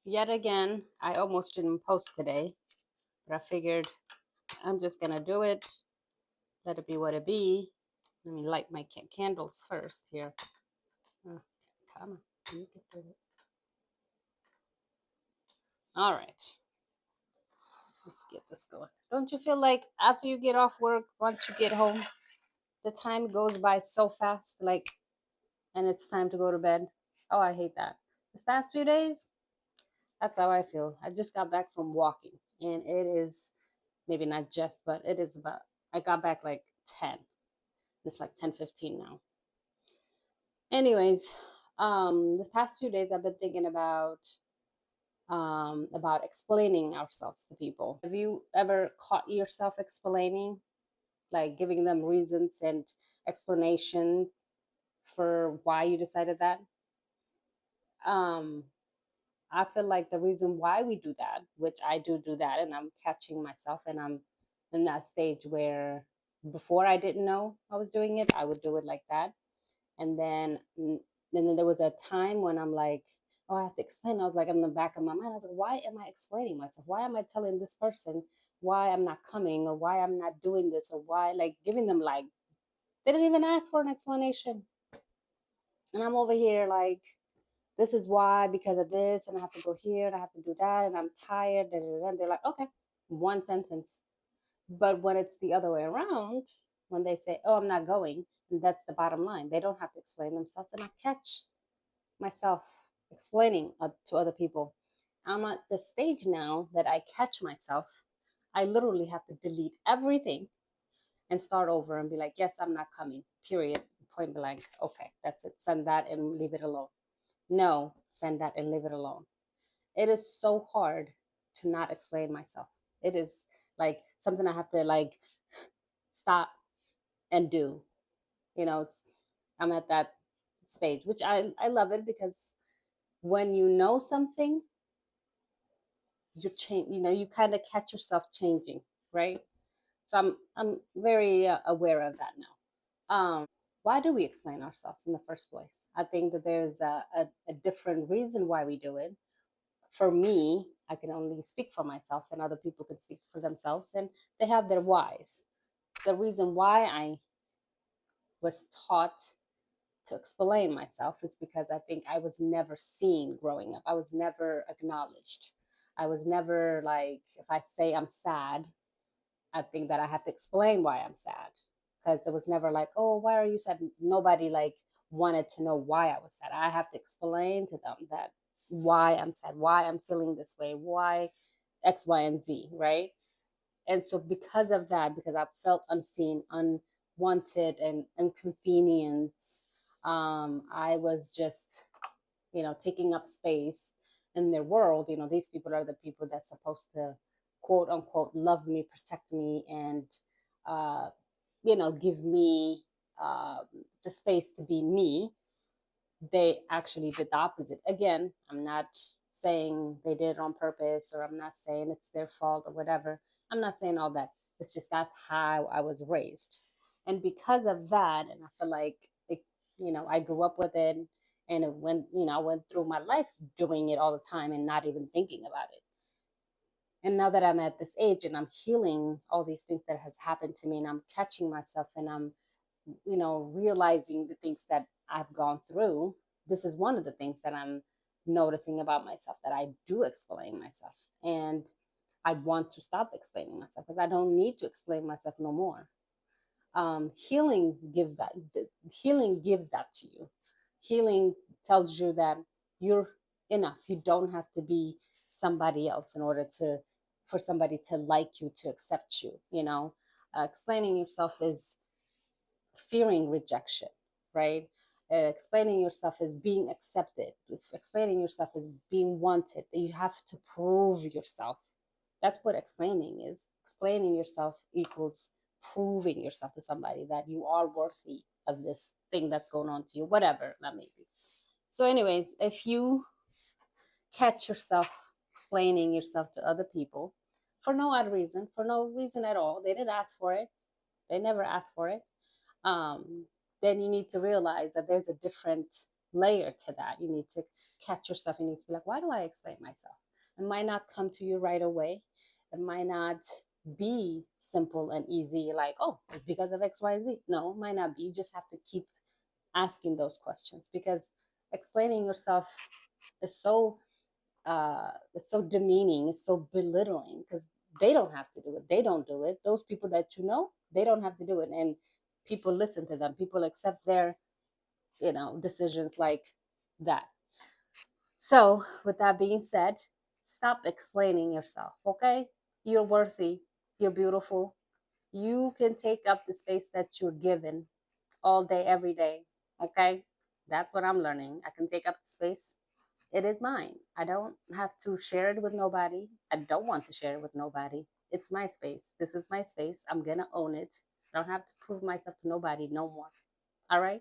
Yet again, I almost didn't post today, but I figured I'm just gonna do it. Let it be what it be. Let me light my candles first here. Oh, come on, you can do it. All right, let's get this going. Don't you feel like after you get off work, once you get home, the time goes by so fast, like, and it's time to go to bed? Oh, I hate that. This past few days, that's how I feel. I just got back from walking, and it is maybe not just, but it is about. I got back like 10. It's like 10:15 now. Anyways, this past few days I've been thinking about explaining ourselves to people. Have you ever caught yourself explaining, like giving them reasons and explanation for why you decided that? Um, I feel like the reason why we do that, which I do that, and I'm catching myself, and I'm in that stage where before I didn't know I was doing it, I would do it like that. And then there was a time when I'm like, oh, I have to explain. I was like, in the back of my mind, I was like, why am I explaining myself? Why am I telling this person why I'm not coming, or why I'm not doing this, or why, like, giving them, like, they didn't even ask for an explanation. And I'm over here like, this is why, because of this, and I have to go here and I have to do that, and I'm tired. And they're like, okay, one sentence. But when it's the other way around, when they say, oh, I'm not going, and that's the bottom line, they don't have to explain themselves. And I catch myself explaining to other people. I'm at the stage now that I catch myself. I literally have to delete everything and start over and be like, yes, I'm not coming, period, point blank. Okay, that's it. Send that and leave it alone. No, send that and leave it alone. It is so hard to not explain myself. It is like something I have to, like, stop and do. I'm at that stage, which I love it, because when you know something, you change. You kind of catch yourself changing, right? So I'm very aware of that now. Why do we explain ourselves in the first place? I think that there's a different reason why we do it. For me, I can only speak for myself, and other people can speak for themselves, and they have their whys. The reason why I was taught to explain myself is because I think I was never seen growing up. I was never acknowledged. I was never, like, if I say I'm sad, I think that I have to explain why I'm sad, because it was never like, oh, why are you sad? Nobody, like, wanted to know why I was sad. I have to explain to them that why I'm sad, why I'm feeling this way, why X, Y, and Z, right? And so because of that, because I felt unseen, unwanted, and inconvenienced, I was just, taking up space in their world. These people are the people that's supposed to, quote unquote, love me, protect me, and uh, give me uh, the space to be me. They actually did the opposite. Again, I'm not saying they did it on purpose, or I'm not saying it's their fault or whatever. I'm not saying all that. It's just that's how I was raised. And because of that, and I feel like it, I grew up with it, and it went, I went through my life doing it all the time and not even thinking about it. And now that I'm at this age and I'm healing all these things that has happened to me, and I'm catching myself, and I'm, realizing the things that I've gone through, this is one of the things that I'm noticing about myself, that I do explain myself. And I want to stop explaining myself, because I don't need to explain myself no more. Healing gives that. Healing gives that to you. Healing tells you that you're enough. You don't have to be somebody else in order to, for somebody to like you, to accept you. Explaining yourself is fearing rejection, right? Explaining yourself is being accepted. Explaining yourself is being wanted. You have to prove yourself. That's what explaining is. Explaining yourself equals proving yourself to somebody that you are worthy of this thing that's going on to you, whatever that may be. So, anyways, if you catch yourself explaining yourself to other people for no odd reason, for no reason at all, they didn't ask for it, they never asked for it, then you need to realize that there's a different layer to that. You need to catch yourself. You need to be like, why do I explain myself? It might not come to you right away. It might not be simple and easy, like, oh, it's because of X, Y, and Z. No, it might not be. You just have to keep asking those questions, because explaining yourself is so it's so demeaning, it's so belittling, because they don't have to do it. They don't do it. Those people that you know, they don't have to do it. And people listen to them. People accept their, decisions like that. So, with that being said, stop explaining yourself, okay? You're worthy. You're beautiful. You can take up the space that you're given all day, every day, okay? That's what I'm learning. I can take up the space. It is mine. I don't have to share it with nobody. I don't want to share it with nobody. It's my space. This is my space. I'm going to own it. I don't have to prove myself to nobody no more. All right?